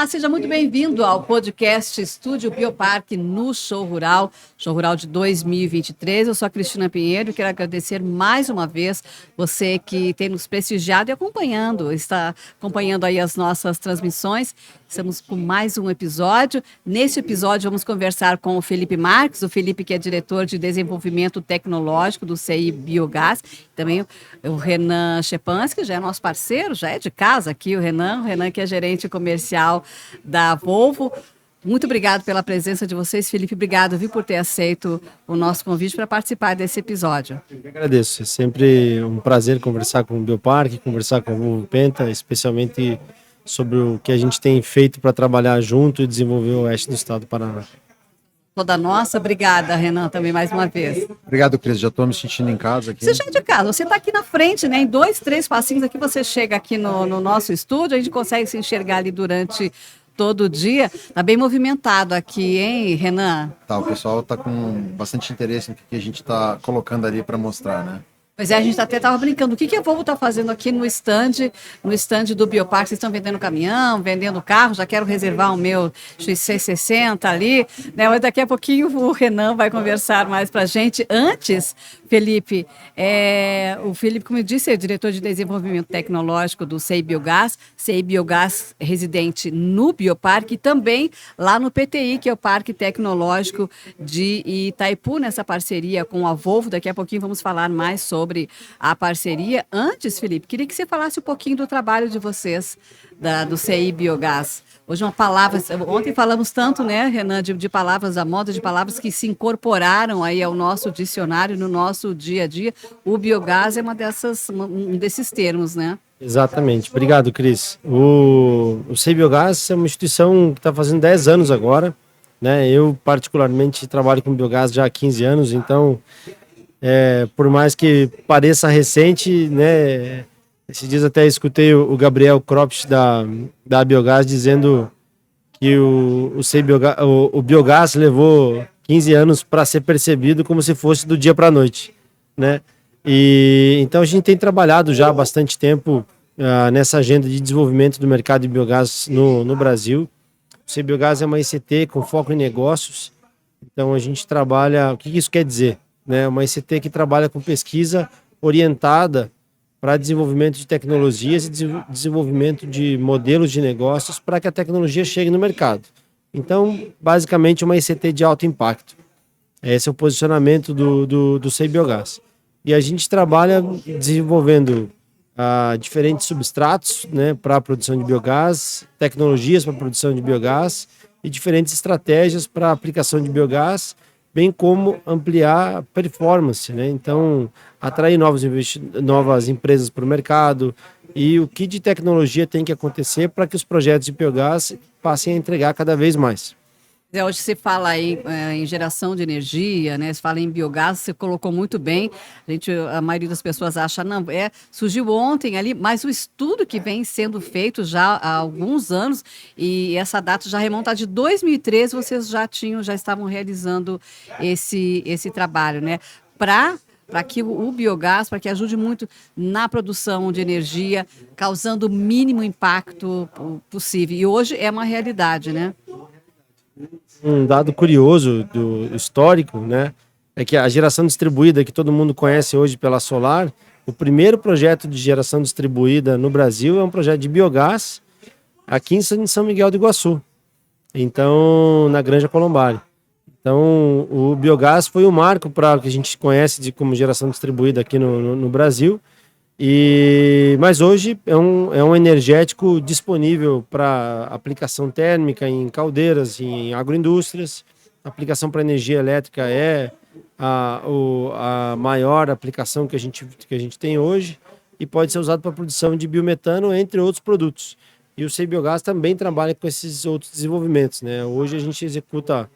Olá, seja muito bem-vindo ao podcast Estúdio Bioparque no Show Rural de 2023. Eu sou a Cristina Pinheiro e quero agradecer mais uma vez você que tem nos prestigiado e está acompanhando aí as nossas transmissões. Estamos com mais um episódio. Neste episódio vamos conversar com o Felipe Marques, o Felipe que é diretor de desenvolvimento tecnológico do CI Biogás, também o Renan Schepansky, que já é nosso parceiro, já é de casa aqui, o Renan que é gerente comercial da Volvo. Muito obrigado pela presença de vocês, Felipe. Obrigado, por ter aceito o nosso convite para participar desse episódio. Eu que agradeço. É sempre um prazer conversar com o Bioparque, conversar com o Volvo Penta, especialmente sobre o que a gente tem feito para trabalhar junto e desenvolver o oeste do estado do Paraná. Toda nossa, obrigada, Renan, também mais uma vez. Obrigado, Cris, já estou me sentindo em casa aqui. Você já é de casa, você está aqui na frente, né? Em 2, 3 passinhos aqui você chega aqui no nosso estúdio, a gente consegue se enxergar ali durante todo o dia. Está bem movimentado aqui, hein, Renan? Tá, o pessoal está com bastante interesse no que a gente está colocando ali para mostrar, né? Pois é, a gente até estava brincando. O que a Volvo está fazendo aqui no stand do Bioparque? Vocês estão vendendo caminhão, vendendo carro? Já quero reservar o meu XC60 ali, né? Mas daqui a pouquinho o Renan vai conversar mais para a gente. Antes, Felipe, o Felipe, como eu disse, é o diretor de desenvolvimento tecnológico do CI Biogás residente no Bioparque e também lá no PTI, que é o Parque Tecnológico de Itaipu, nessa parceria com a Volvo. Daqui a pouquinho vamos falar mais sobre a parceria. Antes, Felipe, queria que você falasse um pouquinho do trabalho de vocês, do CI Biogás. Hoje uma palavra, ontem falamos tanto, né, Renan, de palavras da moda, de palavras que se incorporaram aí ao nosso dicionário, no nosso dia a dia. O biogás é um desses termos, né? Exatamente. Obrigado, Cris. O CI Biogás é uma instituição que está fazendo 10 anos agora, né? Eu, particularmente, trabalho com biogás já há 15 anos, então, por mais que pareça recente, né? Esses dias até escutei o Gabriel Kropsch da Biogás dizendo que o biogás levou 15 anos para ser percebido como se fosse do dia para a noite, né? E então a gente tem trabalhado já há bastante tempo nessa agenda de desenvolvimento do mercado de biogás no Brasil. O CI Biogás é uma ICT com foco em negócios, então a gente trabalha... O que isso quer dizer? Né? Uma ICT que trabalha com pesquisa orientada para desenvolvimento de tecnologias e desenvolvimento de modelos de negócios para que a tecnologia chegue no mercado. Então, basicamente, uma ICT de alto impacto. Esse é o posicionamento do CI Biogás. E a gente trabalha desenvolvendo diferentes substratos, né, para a produção de biogás, tecnologias para a produção de biogás e diferentes estratégias para a aplicação de biogás, bem como ampliar a performance, né? Então, atrair novas empresas para o mercado e o que de tecnologia tem que acontecer para que os projetos de biogás passem a entregar cada vez mais. Hoje se fala aí em geração de energia, né? Se fala em biogás, você colocou muito bem. A maioria das pessoas acha, não, surgiu ontem ali, mas o estudo que vem sendo feito já há alguns anos, e essa data já remonta de 2013, vocês já estavam realizando esse trabalho, né? Para que o biogás, para que ajude muito na produção de energia, causando o mínimo impacto possível. E hoje é uma realidade, né? Um dado curioso do histórico, né, é que a geração distribuída que todo mundo conhece hoje pela Solar, o primeiro projeto de geração distribuída no Brasil é um projeto de biogás aqui em São Miguel do Iguaçu, então na Granja Colombari. Então o biogás foi o marco para o que a gente conhece como geração distribuída aqui no Brasil. Mas hoje é um energético disponível para aplicação térmica em caldeiras, em agroindústrias. A aplicação para energia elétrica é a maior aplicação que a gente tem hoje e pode ser usado para a produção de biometano, entre outros produtos. E o CI Biogás também trabalha com esses outros desenvolvimentos, né? Hoje a gente executa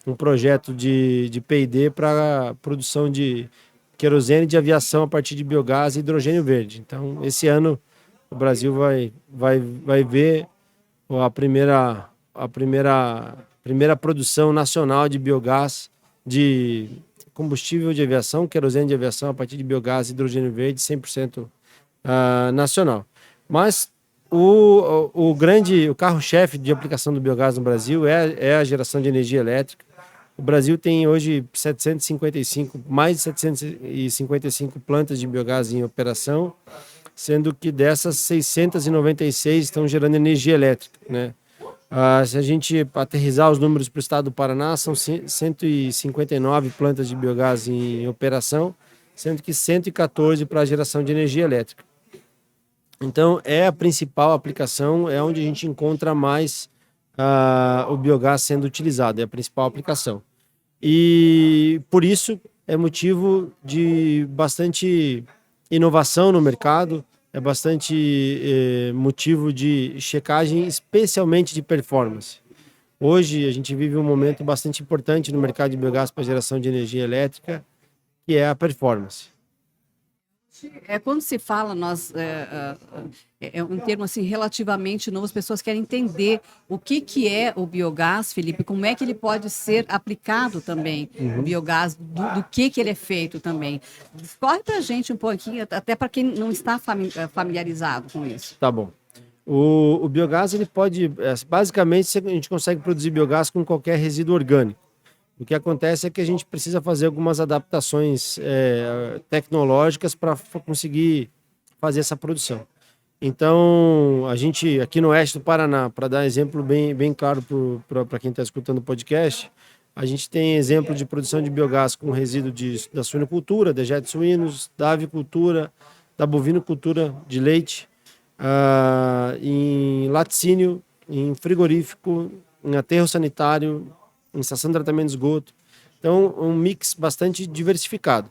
um projeto de P&D para produção de querosene de aviação a partir de biogás e hidrogênio verde. Então, esse ano o Brasil vai ver a primeira produção nacional de biogás, de combustível de aviação, querosene de aviação a partir de biogás e hidrogênio verde, 100% nacional. Mas o carro-chefe de aplicação do biogás no Brasil é a geração de energia elétrica. O Brasil tem hoje mais de 755 plantas de biogás em operação, sendo que dessas 696 estão gerando energia elétrica, né? Se a gente aterrissar os números para o estado do Paraná, são 159 plantas de biogás em operação, sendo que 114 para a geração de energia elétrica. Então, é a principal aplicação, é onde a gente encontra mais o biogás sendo utilizado, é a principal aplicação. E, por isso, é motivo de bastante inovação no mercado, é bastante motivo de checagem, especialmente de performance. Hoje, a gente vive um momento bastante importante no mercado de biogás para geração de energia elétrica, que é a performance. Quando se fala, é um termo assim relativamente novo, as pessoas querem entender o que é o biogás, Felipe, como é que ele pode ser aplicado também, o biogás, do que ele é feito também. Corre para a gente um pouquinho, até para quem não está familiarizado com isso. Tá bom. O biogás, ele pode, basicamente, a gente consegue produzir biogás com qualquer resíduo orgânico. O que acontece é que a gente precisa fazer algumas adaptações tecnológicas para conseguir fazer essa produção. Então, a gente, aqui no oeste do Paraná, para dar exemplo bem claro para quem está escutando o podcast, a gente tem exemplo de produção de biogás com resíduo da suinocultura, dejetos suínos, da avicultura, da bovinocultura de leite, em laticínio, em frigorífico, em aterro sanitário, em estação de tratamento de esgoto. Então, um mix bastante diversificado.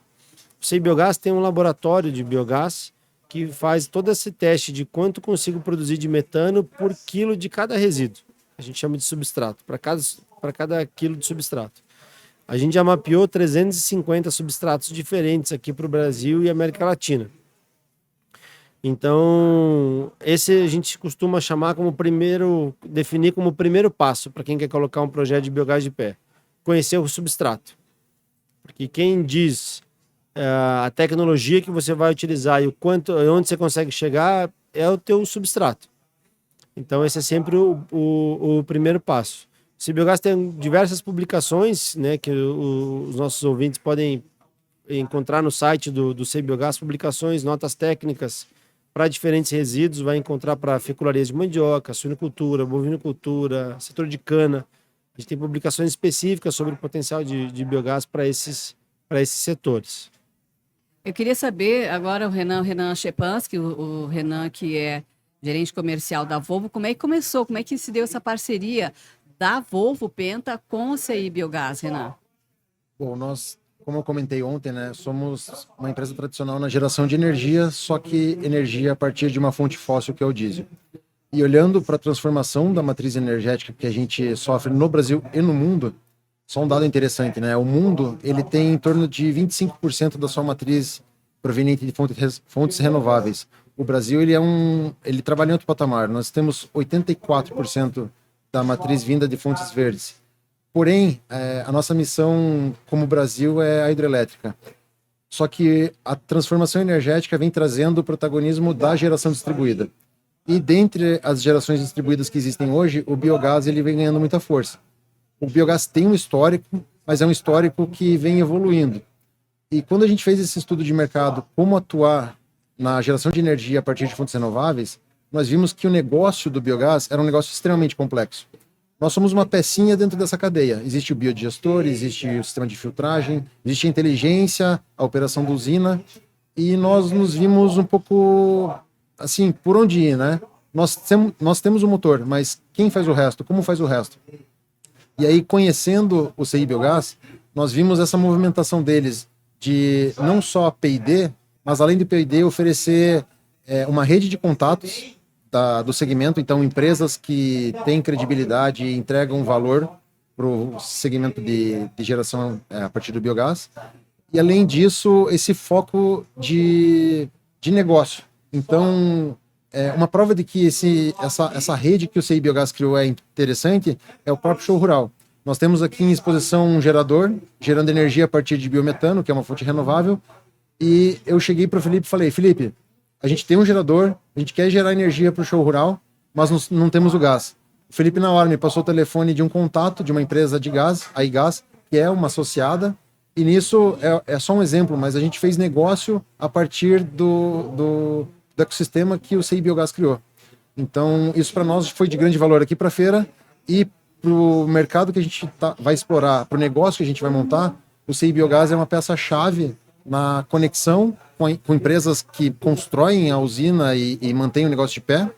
O SEI Biogás tem um laboratório de biogás que faz todo esse teste de quanto consigo produzir de metano por quilo de cada resíduo. A gente chama de substrato, para cada quilo de substrato. A gente já mapeou 350 substratos diferentes aqui para o Brasil e América Latina. Então, esse a gente costuma chamar definir como o primeiro passo para quem quer colocar um projeto de biogás de pé. Conhecer o substrato. Porque quem diz a tecnologia que você vai utilizar e onde você consegue chegar é o teu substrato. Então, esse é sempre o primeiro passo. O SEI Biogás tem diversas publicações, né, que os nossos ouvintes podem encontrar no site do SEI Biogás, publicações, notas técnicas para diferentes resíduos, vai encontrar para fecularias de mandioca, suinocultura, bovinocultura, setor de cana. A gente tem publicações específicas sobre o potencial de biogás para esses setores. Eu queria saber agora o Renan Shepansky, o Renan que é gerente comercial da Volvo, como é que começou, como é que se deu essa parceria da Volvo Penta com o SEI Biogás, Renan? Bom, nós, como eu comentei ontem, né, somos uma empresa tradicional na geração de energia, só que energia a partir de uma fonte fóssil, que é o diesel. E olhando para a transformação da matriz energética que a gente sofre no Brasil e no mundo, só um dado interessante, né? O mundo, ele tem em torno de 25% da sua matriz proveniente de fontes renováveis. O Brasil, ele trabalha em outro patamar. Nós temos 84% da matriz vinda de fontes verdes. Porém, a nossa missão como Brasil é a hidrelétrica. Só que a transformação energética vem trazendo o protagonismo da geração distribuída. E dentre as gerações distribuídas que existem hoje, o biogás ele vem ganhando muita força. O biogás tem um histórico, mas é um histórico que vem evoluindo. E quando a gente fez esse estudo de mercado, como atuar na geração de energia a partir de fontes renováveis, nós vimos que o negócio do biogás era um negócio extremamente complexo. Nós somos uma pecinha dentro dessa cadeia. Existe o biodigestor, existe o sistema de filtragem, existe a inteligência, a operação da usina, e nós nos vimos um pouco assim, por onde ir, né? Nós temos o motor, mas quem faz o resto? Como faz o resto? E aí, conhecendo o SEI Biogás, nós vimos essa movimentação deles de não só P&D, mas além do P&D oferecer uma rede de contatos do segmento, então empresas que têm credibilidade e entregam valor para o segmento de geração a partir do biogás. E além disso, esse foco de negócio. Então, uma prova de que essa rede que o SEI Biogás criou é interessante é o próprio show rural. Nós temos aqui em exposição um gerador, gerando energia a partir de biometano, que é uma fonte renovável, e eu cheguei para o Felipe e falei, Felipe, a gente tem um gerador, a gente quer gerar energia para o show rural, mas não temos o gás. O Felipe na hora me passou o telefone de um contato de uma empresa de gás, a iGás, que é uma associada, e nisso é só um exemplo, mas a gente fez negócio a partir do ecossistema que o CI Biogás criou. Então, isso para nós foi de grande valor aqui para a feira e para o mercado que a gente vai explorar, para o negócio que a gente vai montar. O CI Biogás é uma peça-chave na conexão com empresas que constroem a usina e mantêm o negócio de pé,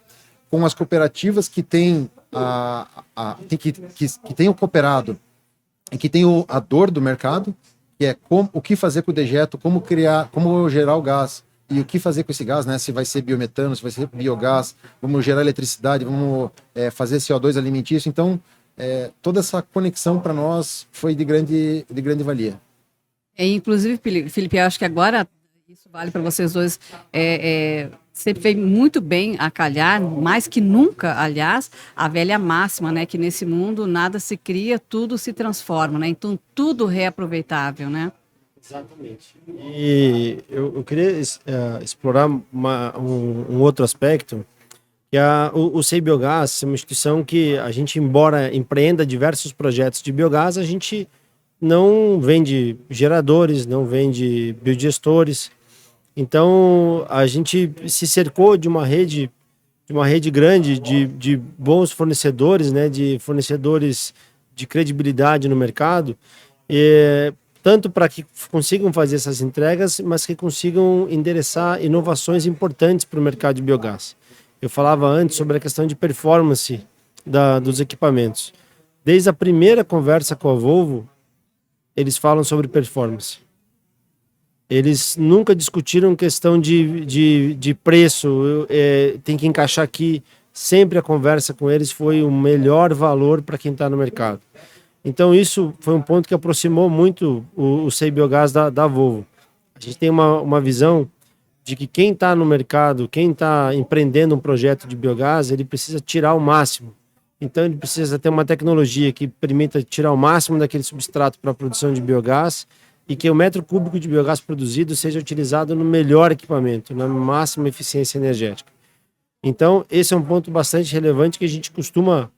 com as cooperativas que têm que tem o cooperado e que tem a dor do mercado, que é o que fazer com o dejeto, como gerar o gás e o que fazer com esse gás, né? Se vai ser biometano, se vai ser biogás, vamos gerar eletricidade, vamos fazer CO2 alimentício. Então, toda essa conexão para nós foi de grande valia. Inclusive, Felipe, eu acho que agora isso vale para vocês dois. Você veio muito bem a calhar, mais que nunca, aliás, a velha máxima, né? Que nesse mundo nada se cria, tudo se transforma, né? Então, tudo reaproveitável, né? Exatamente. E eu queria explorar um outro aspecto, que o CI Biogás é uma instituição que a gente, embora empreenda diversos projetos de biogás, a gente não vende geradores, não vende biodigestores. Então, a gente se cercou de uma rede grande de bons fornecedores, né, de fornecedores de credibilidade no mercado, tanto para que consigam fazer essas entregas, mas que consigam endereçar inovações importantes para o mercado de biogás. Eu falava antes sobre a questão de performance dos equipamentos. Desde a primeira conversa com a Volvo, eles falam sobre performance. Eles nunca discutiram questão de preço, tem que encaixar aqui. Sempre a conversa com eles foi o melhor valor para quem está no mercado. Então isso foi um ponto que aproximou muito o CI Biogás da Volvo. A gente tem uma visão de que quem está no mercado, quem está empreendendo um projeto de biogás, ele precisa tirar o máximo. Então ele precisa ter uma tecnologia que permita tirar o máximo daquele substrato para a produção de biogás e que o metro cúbico de biogás produzido seja utilizado no melhor equipamento, na máxima eficiência energética. Então esse é um ponto bastante relevante que a gente costuma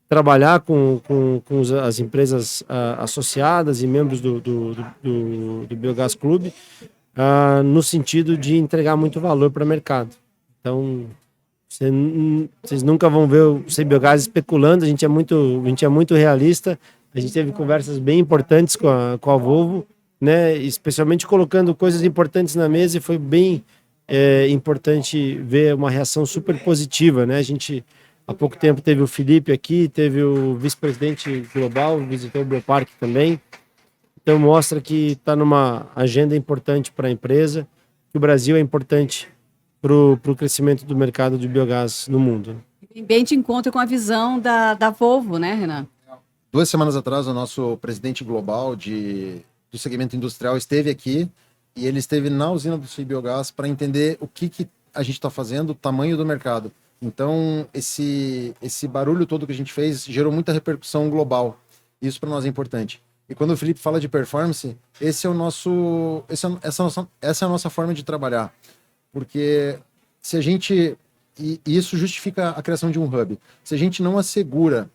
trabalhar com as empresas associadas e membros do Biogás Clube, no sentido de entregar muito valor para o mercado. Então, vocês nunca vão ver o CI Biogás especulando, a gente é muito realista, a gente teve conversas bem importantes com a Volvo, né, especialmente colocando coisas importantes na mesa, e foi bem importante ver uma reação super positiva, né? A gente, há pouco tempo, teve o Felipe aqui, teve o vice-presidente global, visitou o Bioparque também. Então mostra que está numa agenda importante para a empresa, que o Brasil é importante para o crescimento do mercado de biogás no mundo. Bem de encontro com a visão da Volvo, né, Renan? 2 semanas atrás, o nosso presidente global do segmento industrial esteve aqui, e ele esteve na usina do CI Biogás para entender o que a gente está fazendo, o tamanho do mercado. Então, esse barulho todo que a gente fez gerou muita repercussão global. Isso para nós é importante. E quando o Felipe fala de performance, essa é a nossa forma de trabalhar. Porque se a gente... E isso justifica a criação de um hub. Se a gente não assegura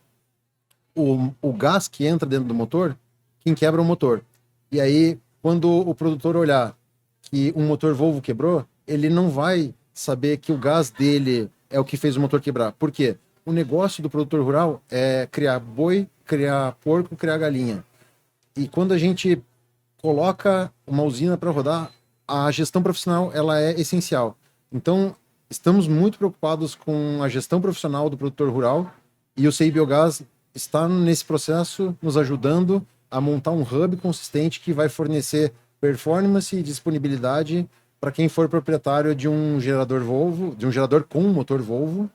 o gás que entra dentro do motor, quem quebra é o motor. E aí, quando o produtor olhar que um motor Volvo quebrou, ele não vai saber que o gás dele é o que fez o motor quebrar. Por quê? O negócio do produtor rural é criar boi, criar porco, criar galinha. E quando a gente coloca uma usina para rodar, a gestão profissional ela é essencial. Então, estamos muito preocupados com a gestão profissional do produtor rural, e o CI Biogás está nesse processo nos ajudando a montar um hub consistente que vai fornecer performance e disponibilidade para quem for proprietário de um gerador Volvo, de um gerador com um motor Volvo,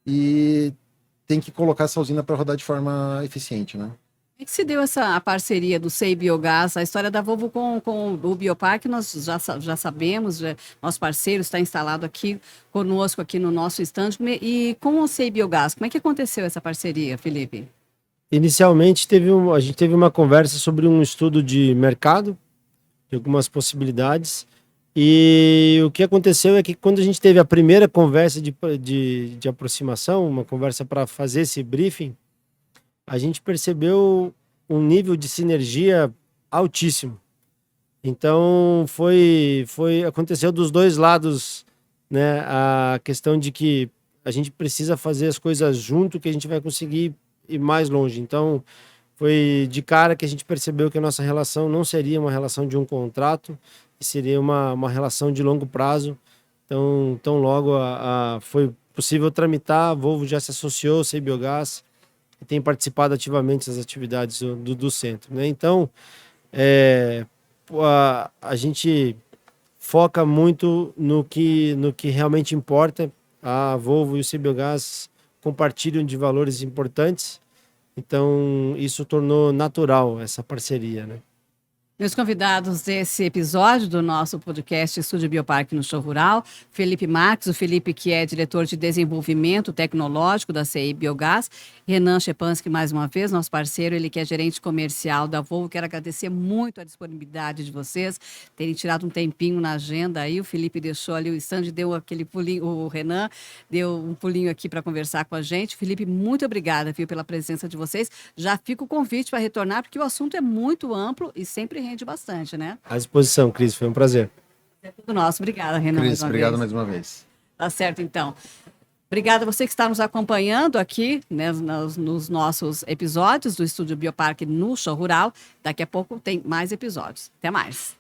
e tem que colocar essa usina para rodar de forma eficiente, né? Como é que se deu a parceria do CI Biogás? A história da Volvo com o Bioparque nós já sabemos, nosso parceiro está instalado aqui conosco, aqui no nosso stand. E com o CI Biogás, como é que aconteceu essa parceria, Felipe? Inicialmente, a gente teve uma conversa sobre um estudo de mercado, de algumas possibilidades, E o que aconteceu é que quando a gente teve a primeira conversa de aproximação, uma conversa para fazer esse briefing, a gente percebeu um nível de sinergia altíssimo. Então aconteceu dos dois lados, né? A questão de que a gente precisa fazer as coisas junto que a gente vai conseguir ir mais longe. Então foi de cara que a gente percebeu que a nossa relação não seria uma relação de um contrato, e seria uma relação de longo prazo. Então, tão logo foi possível tramitar, a Volvo já se associou ao Sei Biogás e tem participado ativamente das atividades do centro, né? Então, a gente foca muito no que realmente importa. A Volvo e o Sei Biogás compartilham de valores importantes, então isso tornou natural essa parceria, né? Meus convidados desse episódio do nosso podcast Estúdio Bioparque no Show Rural, Felipe Marques, o Felipe que é diretor de desenvolvimento tecnológico da CI Biogás, Renan Schepanski, mais uma vez, nosso parceiro, ele que é gerente comercial da Volvo. Quero agradecer muito a disponibilidade de vocês, terem tirado um tempinho na agenda aí. O Felipe deixou ali o stand, deu aquele pulinho, o Renan deu um pulinho aqui para conversar com a gente. Felipe, muito obrigada, viu, pela presença de vocês. Já fica o convite para retornar, porque o assunto é muito amplo e sempre rende bastante, né? À disposição, Cris, foi um prazer. É tudo nosso. Obrigada, Renan. Cris, obrigado mais uma vez. Tá certo, então. Obrigada a você que está nos acompanhando aqui, né, nos nossos episódios do Estúdio Bioparque no Show Rural. Daqui a pouco tem mais episódios. Até mais.